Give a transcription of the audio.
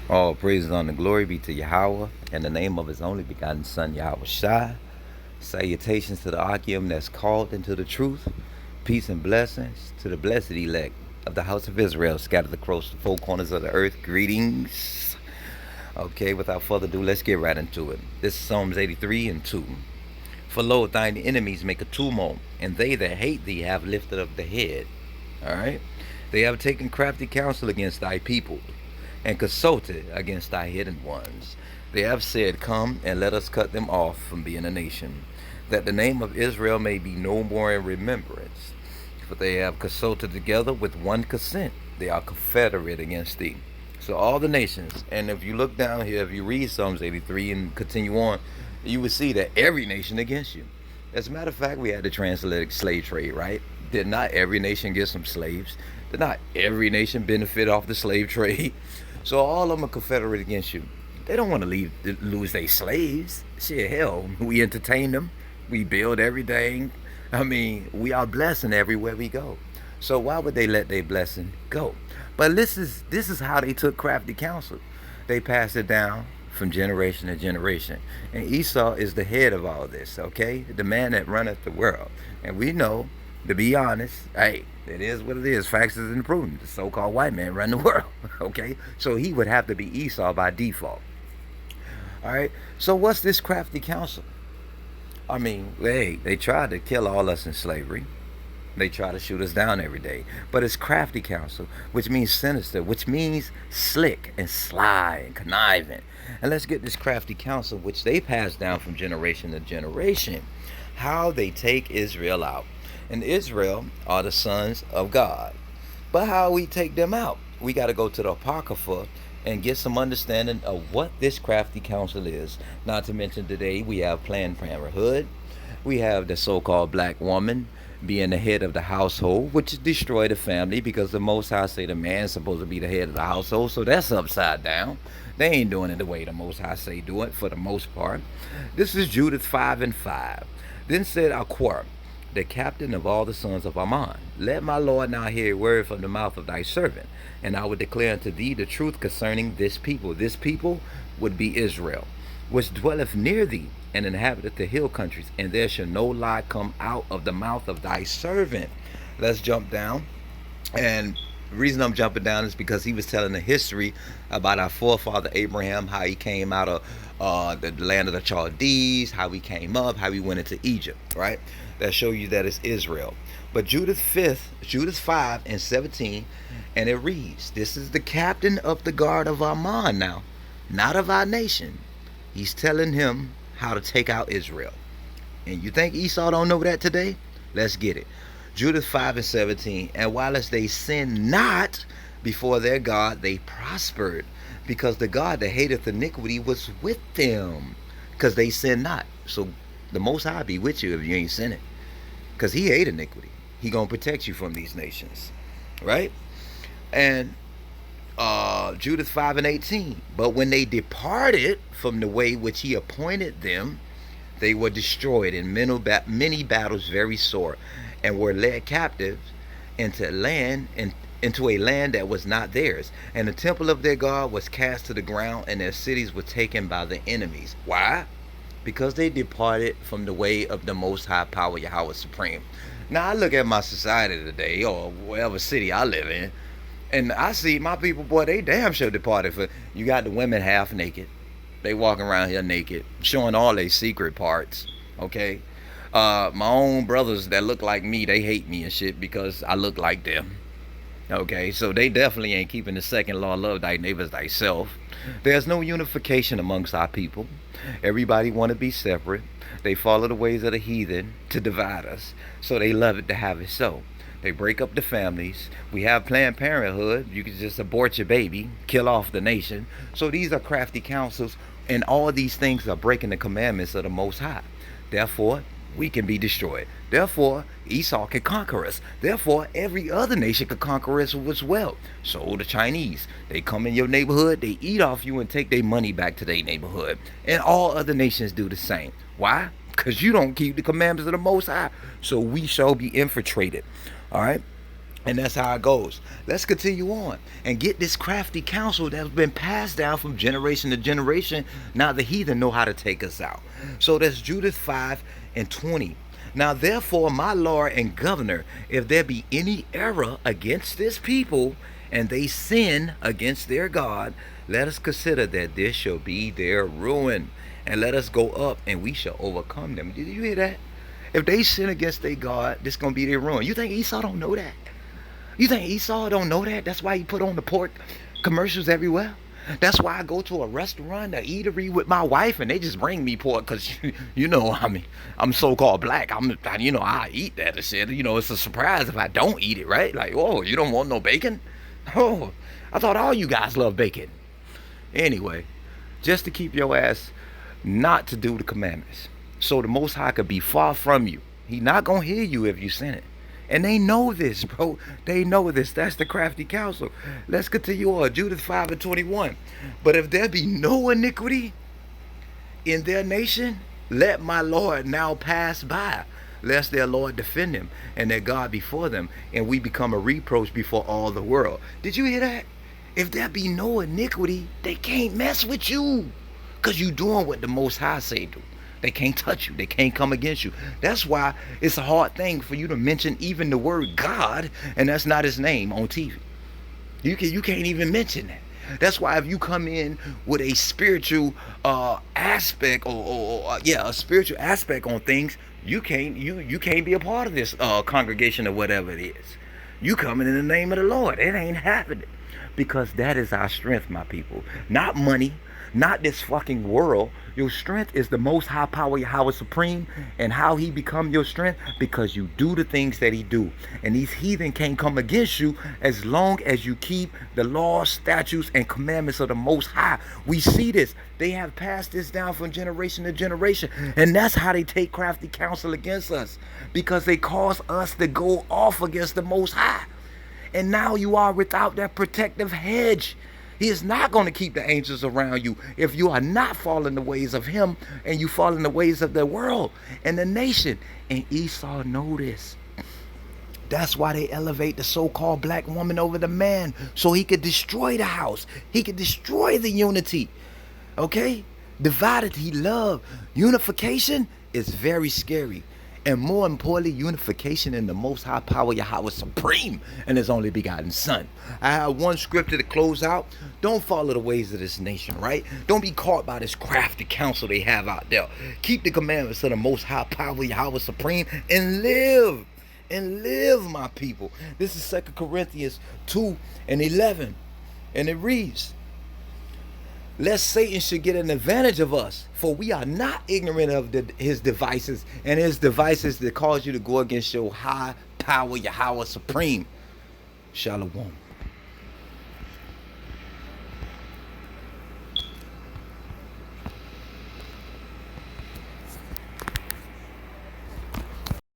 All praise and glory be to Yahweh in the name of his only begotten Son, Yahweh Shai. Salutations to the Akim that's called into the truth. Peace and blessings to the blessed elect of the house of Israel scattered across the four corners of the earth. Greetings. Okay, without further ado, let's get right into it. This is Psalms 83 and 2. For lo, thine enemies make a tumult, and they that hate thee have lifted up the head. Alright? They have taken crafty counsel against thy people, and consulted against thy hidden ones. They have said, Come and let us cut them off from being a nation, that the name of Israel may be no more in remembrance. For they have consulted together with one consent. They are confederate against thee. So all the nations, and if you look down here, if you read Psalms 83 and continue on, you will see that every nation against you. As a matter of fact, we had the transatlantic slave trade, right? Did not every nation get some slaves? Did not every nation benefit off the slave trade? So all of them are confederate against you. They don't want to lose their slaves. Shit, hell, we entertain them. We build everything. I mean, we are blessing everywhere we go. So why would they let their blessing go? But this is how they took crafty counsel. They passed it down from generation to generation. And Esau is the head of all this, okay? The man that runneth the world. And we know, to be honest, hey, it is what it is. Facts is improving. The so-called white man run the world, okay? So he would have to be Esau by default. All right? So what's this crafty counsel? I mean, hey, they tried to kill all us in slavery. They try to shoot us down every day. But it's crafty counsel, which means sinister, which means slick and sly and conniving. And let's get this crafty counsel, which they pass down from generation to generation, how they take Israel out. And Israel are the sons of God. But how we take them out? We got to go to the Apocrypha and get some understanding of what this crafty counsel is. Not to mention today we have Planned Parenthood. We have the so-called black woman being the head of the household, which destroy the family because the Most High say the man's supposed to be the head of the household. So that's upside down. They ain't doing it the way the Most High say do it for the most part. This is Judith 5 and 5. Then said Aquar, the captain of all the sons of Ammon, let my Lord now hear a word from the mouth of thy servant, and I will declare unto thee the truth concerning this people. This people would be Israel, which dwelleth near thee, and inhabiteth the hill countries, and there shall no lie come out of the mouth of thy servant. Let's jump down. And the reason I'm jumping down is because he was telling the history about our forefather Abraham, how he came out of the land of the Chaldees, how he came up, how he went into Egypt, right? That show you that it's Israel. But Judith 5 and 17, and it reads, this is the captain of the guard of Ammon now, not of our nation. He's telling him how to take out Israel. And you think Esau don't know that today? Let's get it. Judith 5 and 17, and whilst they sinned not before their God, they prospered, because the God that hateth iniquity was with them, because they sinned not. So the Most High be with you if you ain't sinning, because he hate iniquity. He gonna protect you from these nations, right? And Judith 5 and 18, but when they departed from the way which he appointed them, they were destroyed in many battles very sore, and were led captive into a land that was not theirs, and the temple of their God was cast to the ground, and their cities were taken by the enemies. Why? Because they departed from the way of the Most High Power, Yahweh Supreme. Now I look at my society today, or whatever city I live in, and I see my people, boy, they damn sure departed. For you got the women half naked, they walking around here naked, showing all their secret parts. Okay, my own brothers that look like me, they hate me and shit because I look like them. Okay, so they definitely ain't keeping the second law, love thy neighbors thyself. There's no unification amongst our people. Everybody want to be separate. They follow the ways of the heathen to divide us, so they love it to have it so. They break up the families. We have Planned Parenthood. You can just abort your baby, kill off the nation. So these are crafty counsels, and all these things are breaking the commandments of the Most High. Therefore, we can be destroyed. Therefore, Esau can conquer us. Therefore, every other nation can conquer us as well. So the Chinese, they come in your neighborhood, they eat off you and take their money back to their neighborhood. And all other nations do the same. Why? Because you don't keep the commandments of the Most High. So we shall be infiltrated. All right? And that's how it goes. Let's continue on and get this crafty counsel that's been passed down from generation to generation. Now the heathen know how to take us out. So that's Judith 5 and 20. Now therefore, my Lord and Governor, if there be any error against this people, and they sin against their God, let us consider that this shall be their ruin. And let us go up, and we shall overcome them. Did you hear that? If they sin against their God, this going to be their ruin. You think Esau don't know that? You think Esau don't know that? That's why he put on the pork commercials everywhere. That's why I go to a restaurant, a eatery with my wife, and they just bring me pork because, I'm so-called black. I eat that and shit. It's a surprise if I don't eat it, right? Like, oh, you don't want no bacon? Oh, I thought all you guys love bacon. Anyway, just to keep your ass not to do the commandments, so the Most High could be far from you. He not going to hear you if you sin it. And they know this, bro. They know this. That's the crafty counsel. Let's continue on. Judith 5 and 21. But if there be no iniquity in their nation, let my Lord now pass by, lest their Lord defend them and their God before them, and we become a reproach before all the world. Did you hear that? If there be no iniquity, they can't mess with you, because you doing what the Most High say do. They can't touch you. They can't come against you. That's why it's a hard thing for you to mention even the word God, and that's not his name on TV. You can't even mention that. That's why if you come in with a spiritual aspect or a spiritual aspect on things, you can't be a part of this congregation or whatever it is. You coming in the name of the Lord. It ain't happening, because that is our strength, my people. Not money, not this fucking world. Your strength is the Most High Power, Yahweh Supreme. And how he become your strength? Because you do the things that he do. And these heathen can't come against you as long as you keep the laws, statutes, and commandments of the Most High. We see this. They have passed this down from generation to generation. And that's how they take crafty counsel against us, because they cause us to go off against the Most High. And now you are without that protective hedge. He is not going to keep the angels around you if you are not following the ways of him and you follow the ways of the world and the nation. And Esau know this. That's why they elevate the so-called black woman over the man, so he could destroy the house. He could destroy the unity. Okay? Divided he love. Unification is very scary. And more importantly, unification in the Most High Power, Yahweh Supreme, and his only begotten Son. I have one scripture to close out. Don't follow the ways of this nation, right? Don't be caught by this crafty counsel they have out there. Keep the commandments of the Most High Power, Yahweh Supreme, and live. And live, my people. This is 2 Corinthians 2 and 11. And it reads, lest Satan should get an advantage of us, for we are not ignorant of his devices, and his devices that cause you to go against your high power, Yahweh Supreme. Shalom.